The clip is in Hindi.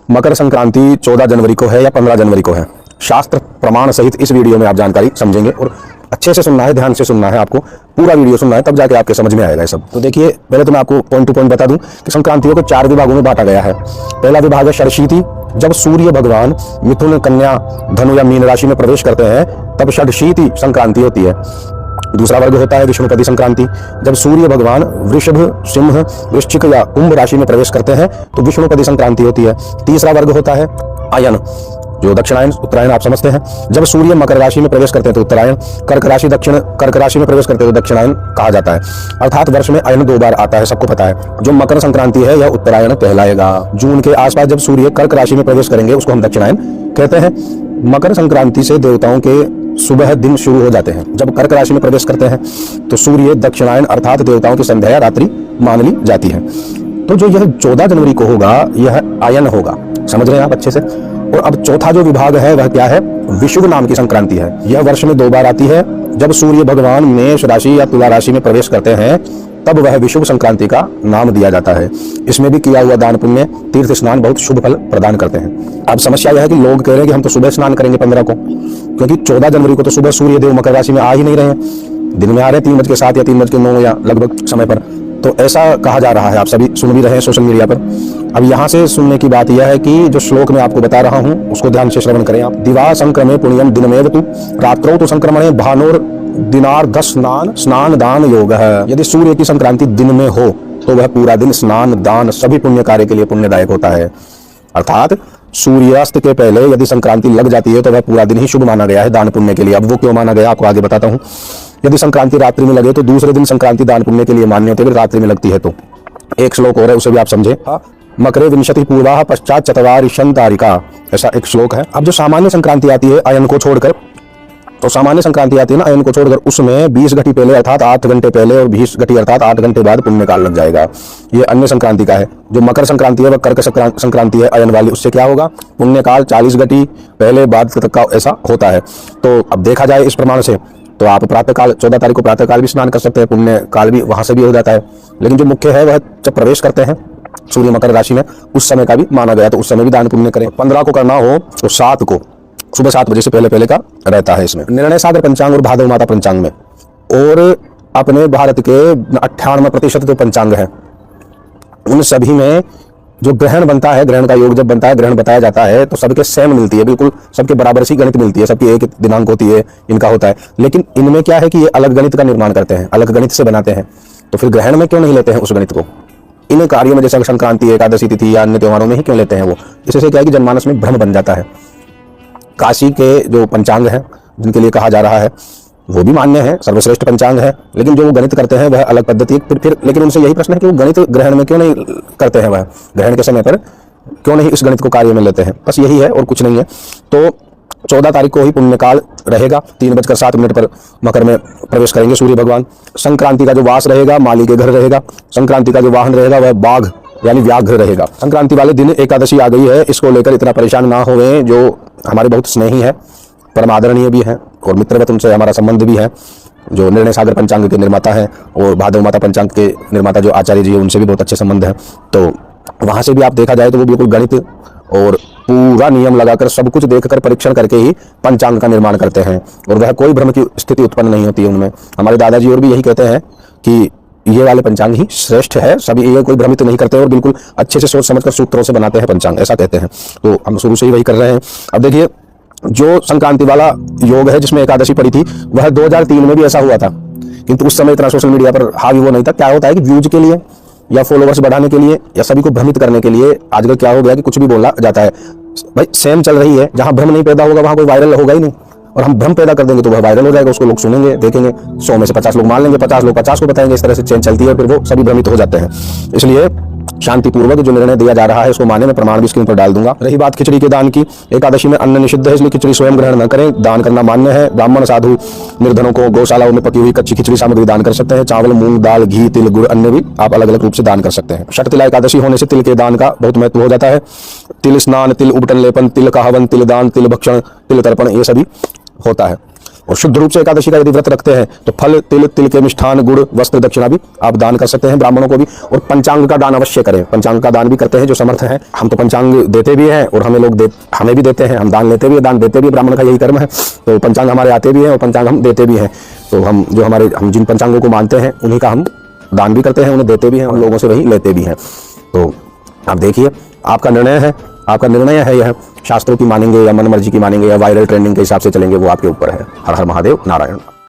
मकर संक्रांति 14 जनवरी को है या 15 जनवरी को है। शास्त्र प्रमाण सहित इस वीडियो में आप जानकारी समझेंगे और अच्छे से सुनना है, ध्यान से सुनना है, आपको पूरा वीडियो सुनना है, तब जाके आपके समझ में आएगा ये सब। तो देखिए, पहले तो मैं आपको पॉइंट टू पॉइंट बता दूं कि संक्रांतियों को 4 विभागों में बांटा गया है। पहला विभाग है षडशीति, जब सूर्य भगवान मिथुन, कन्या, धनु या मीन राशि में प्रवेश करते हैं तब षडशीति संक्रांति होती है। दूसरा वर्ग होता है विष्णुपदी संक्रांति, जब सूर्य भगवान वृषभ, सिंह, वृश्चिक या कुंभ राशि में प्रवेश करते हैं तो विष्णुपदी संक्रांति होती है। तीसरा वर्ग होता है आयन, जो दक्षिणायन, उत्तरायण आप समझते हैं। जब सूर्य मकर राशि में प्रवेश करते हैं तो उत्तरायण, कर्क राशि में प्रवेश करते हैं तो दक्षिणायन कहा जाता है। अर्थात वर्ष में अयन 2 बार आता है, सबको पता है। जो मकर संक्रांति है यह उत्तरायण कहलाएगा। जून के आसपास जब सूर्य कर्क राशि में प्रवेश करेंगे उसको हम दक्षिणायन कहते हैं। मकर संक्रांति से देवताओं के सुबह दिन शुरू हो जाते हैं। जब कर्क राशि में प्रवेश करते हैं तो सूर्य दक्षिणायन अर्थात देवताओं की संध्या या रात्रि मान ली जाती है। तो जो यह 14 जनवरी को होगा यह आयन होगा, समझ रहे हैं आप अच्छे से। और अब चौथा जो विभाग है वह क्या है? विषुव नाम की संक्रांति है। यह वर्ष में 2 बार आती है। जब सूर्य भगवान मेष राशि या तुला राशि में प्रवेश करते हैं तब वह विषुव संक्रांति का नाम दिया जाता है। इसमें भी किया हुआ दान पुण्य, तीर्थ स्नान बहुत शुभ फल प्रदान करते हैं। अब समस्या यह है कि लोग कह रहे हैं कि हम तो सुबह स्नान करेंगे 15 को, क्योंकि 14 जनवरी को तो सुबह सूर्य देव मकर राशि में आ ही नहीं रहे हैं, दिन में आ रहे हैं 3:07 या 3:09 या लगभग समय पर। तो ऐसा कहा जा रहा है, आप सभी सुन भी रहे हैं सोशल मीडिया पर। अब यहाँ से सुनने की बात यह है कि जो श्लोक मैं आपको बता रहा हूँ उसको ध्यान से श्रवण करें आप। दिवा संक्रमे पुण्यम दिनमेव तु रात्रौ तु संक्रमणे भानोर दिनार्ध स्नान दान योग है। यदि सूर्य की संक्रांति दिन में हो तो वह पूरा दिन स्नान दान सभी पुण्य कार्य के लिए पुण्यदायक होता है। अर्थात सूर्यास्त के पहले यदि संक्रांति लग जाती है तो वह पूरा दिन ही शुभ माना गया है दान पुण्य के लिए। अब वो क्यों माना गया आपको आगे बताता हूँ। यदि संक्रांति रात्रि में लगे तो दूसरे दिन संक्रांति दान पुण्य के लिए मान्य होती है, रात्रि में लगती है तो। एक श्लोक और है, उसे भी आप समझे। मकरे विंशति पूर्वा पश्चात चतवारिशं तारिका, ऐसा एक श्लोक है। अब जो सामान्य संक्रांति आती है अयन को छोड़कर, तो सामान्य संक्रांति आती है ना अयन को छोड़कर, उसमें 20 घटी पहले अर्थात 8 घंटे पहले और 20 घटी अर्थात 8 घंटे बाद पुण्य काल लग जाएगा। ये अन्य संक्रांति का है। जो मकर संक्रांति है वह कर्क संक्रांति है अयन वाली, उससे क्या होगा? पुण्य काल 40 घटी पहले बाद तक का ऐसा होता है। तो अब देखा जाए इस प्रमाण से तो आप प्रातःकाल 14 तारीख को प्रातःकाल भी स्नान कर सकते हैं, पुण्य काल भी वहां से भी हो जाता है। लेकिन जो मुख्य है वह जब प्रवेश करते हैं सूर्य मकर राशि में उस समय का भी माना गया, तो उस समय भी दान पुण्य करें। 15 को करना हो तो 7 को सुबह 7 बजे से पहले का रहता है इसमें। निर्णय सागर पंचांग और भादव माता पंचांग में, और अपने भारत के 98% जो पंचांग है उन सभी में जो ग्रहण बनता है, ग्रहण का योग जब बनता है, ग्रहण बताया जाता है तो सबके सेम मिलती है, बिल्कुल सबके बराबर सी गणित मिलती है, सबकी एक दिनांक होती है, इनका होता है। लेकिन इनमें क्या है कि ये अलग गणित का निर्माण करते हैं, अलग गणित से बनाते हैं। तो फिर ग्रहण में क्यों नहीं लेते हैं उस गणित को? इन कार्यों में जैसे संक्रांति, एकादशी तिथि या अन्य त्योहारों में ही क्यों लेते हैं वो? इससे क्या है कि जनमानस में भ्रम बन जाता है। काशी के जो पंचांग है जिनके लिए कहा जा रहा है वो भी मान्य है, सर्वश्रेष्ठ पंचांग है, लेकिन जो वो गणित करते हैं वह अलग पद्धति। फिर लेकिन उनसे यही प्रश्न है कि वो गणित ग्रहण में क्यों नहीं करते हैं, वह ग्रहण के समय पर क्यों नहीं इस गणित को कार्य में लेते हैं? बस यही है और कुछ नहीं है। तो 14 तारीख को ही पुण्यकाल रहेगा, 3:07 पर मकर में प्रवेश करेंगे सूर्य भगवान। संक्रांति का जो वास रहेगा माली के घर रहेगा। संक्रांति का जो वाहन रहेगा वह बाघ यानी व्याघ्र रहेगा। संक्रांति वाले दिन एकादशी आ गई है, इसको लेकर इतना परेशान ना होवे। जो हमारे बहुत स्नेही है, परम आदरणीय भी है और मित्रवत उनसे हमारा संबंध भी है, जो निर्णय सागर पंचांग के निर्माता है और भादव माता पंचांग के निर्माता जो आचार्य जी है उनसे भी बहुत अच्छे संबंध है। तो वहां से भी आप देखा जाए तो वो बिल्कुल गणित और पूरा नियम लगाकर सब कुछ देखकर परीक्षण करके ही पंचांग का निर्माण करते हैं, और वह कोई भ्रम की स्थिति उत्पन्न नहीं होती है उनमें। हमारे दादाजी और भी यही कहते हैं कि ये वाले पंचांग ही श्रेष्ठ है, सभी ये कोई भ्रमित नहीं करते और बिल्कुल अच्छे से सोच समझकर सूत्रों से बनाते हैं पंचांग, ऐसा कहते हैं। तो हम शुरू से ही वही कर रहे हैं। अब देखिए, जो संक्रांति वाला योग है जिसमें एकादशी पड़ी थी वह 2003 में भी ऐसा हुआ था, किंतु उस समय इतना सोशल मीडिया पर हावी वो नहीं था। क्या होता है कि व्यूज के लिए या फॉलोवर्स बढ़ाने के लिए या सभी को भ्रमित करने के लिए आजकल क्या हो गया कि कुछ भी बोला जाता है। भाई सेम चल रही है, जहां भ्रम नहीं पैदा होगा वहां कोई वायरल होगा ही नहीं, और हम भ्रम पैदा कर देंगे तो वह वायरल हो जाएगा, उसको लोग सुनेंगे, देखेंगे। 100 में से 50 लोग मान लेंगे, 50 लोग 50 को बताएंगे, इस तरह से चेन चलती है, फिर वो सभी भ्रमित हो जाते हैं। इसलिए शांतिपूर्वक जो निर्णय दिया जा रहा है उसको माने, मैं प्रमाण भी स्क्रीन पर डाल दूंगा। रही बात खिचड़ी के दान की, एकादशी में अन्न निषिद्ध है, इसलिए खिचड़ी स्वयं ग्रहण न करें, दान करना मान्य है। ब्राह्मण साधु निर्धनों को गौशालाओं में पकी हुई कच्ची खिचड़ी सामग्री दान कर सकते हैं। चावल, मूंग, दाल, घी, तिल, गुड़ अन्य भी आप अलग अलग रूप से दान कर सकते हैं। षटतिला एकादशी होने से तिल के दान का बहुत महत्व हो जाता है। तिल स्नान, तिल उपटन लेपन, तिल का हवन, तिल दान, तिल भक्षण, तिल तर्पण ये सभी होता है। और शुद्ध रूप से एकादशी का यदि व्रत रखते हैं तो फल, तिल, तिल के मिष्ठान, गुड़, वस्त्र, दक्षिणा भी आप दान कर सकते हैं ब्राह्मणों को भी। और पंचांग का दान अवश्य करें, पंचांग का दान भी करते हैं जो समर्थ हैं। हम तो पंचांग देते भी हैं और हमें भी देते हैं, हम दान लेते भी हैं, दान देते भी हैं, ब्राह्मण का यही कर्म है। तो पंचांग हमारे आते भी हैं और पंचांग हम देते भी हैं। तो हम जिन पंचांगों को मानते हैं उन्हीं का हम दान भी करते हैं, उन्हें देते भी हैं, उन लोगों से वही लेते भी हैं। तो आप देखिए, आपका निर्णय है यह, शास्त्रों की मानेंगे या मन मर्जी की मानेंगे या वायरल ट्रेंडिंग के हिसाब से चलेंगे, वो आपके ऊपर है। हर हर महादेव, नारायण।